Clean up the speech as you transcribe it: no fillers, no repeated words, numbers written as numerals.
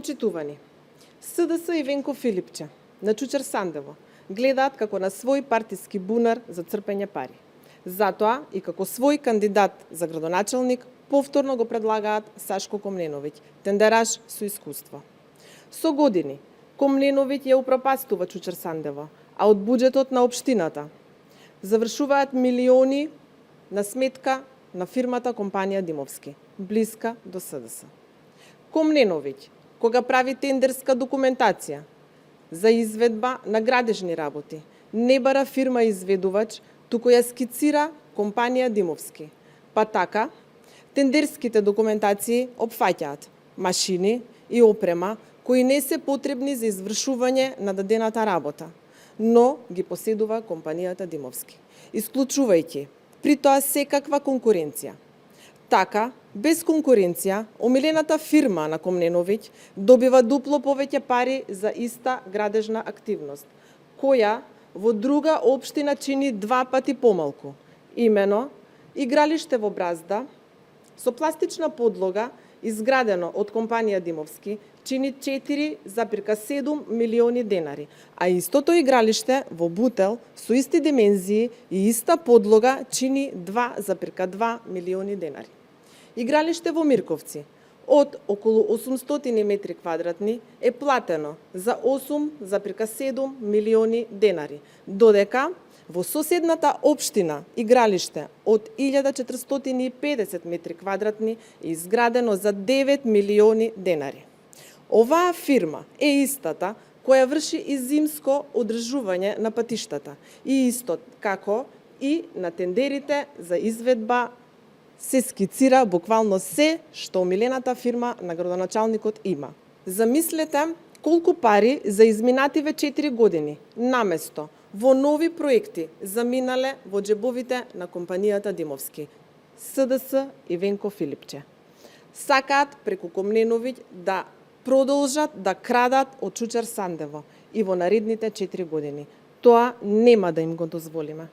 Почитувани, СДС и Венко Филипче на Чучер Сандево гледаат како на свој партиски бунар за црпење пари. Затоа и како свој кандидат за градоначелник повторно го предлагаат Сашко Комненовиќ, тендераш со искуство. Со години Комненовиќ ја упропастува Чучер Сандево, а од буџетот на општината завршуваат милиони на сметка на фирмата компанија Димовски, блиска до СДС. Комненовиќ, кога прави тендерска документација за изведба на градежни работи, не бара фирма изведувач, туку ја скицира компанија Димовски. Па така, тендерските документации опфаќаат машини и опрема кои не се потребни за извршување на дадената работа, но ги поседува компанијата Димовски, исклучувајќи при тоа секаква конкуренција. Така, без конкуренција, омилената фирма на Комненовиќ добива дупло повеќе пари за иста градежна активност, која во друга општина чини 2 пати помалку. Имено, игралиште во Бразда со пластична подлога, изградено од компанија Димовски, чини 4,7 милиони денари, а истото игралиште во Бутел со исти димензии и иста подлога чини 2,2 милиони денари. Игралиште во Мирковци од околу 800 метри квадратни е платено за 8,7 милиони денари, додека во соседната општина игралиште од 1450 метри квадратни е изградено за 9 милиони денари. Оваа фирма е истата која врши и зимско одржување на патиштата и исто како и на тендерите за изведба се скицира буквално се што омилената фирма на градоначалникот има. Замислете колку пари за изминативе 4 години наместо во нови проекти заминале во џебовите на компанијата Димовски, СДС и Венко Филипче. Сакаат преку Комненовиќ да продолжат да крадат од Чучер Сандево и во наредните 4 години. Тоа нема да им го дозволиме.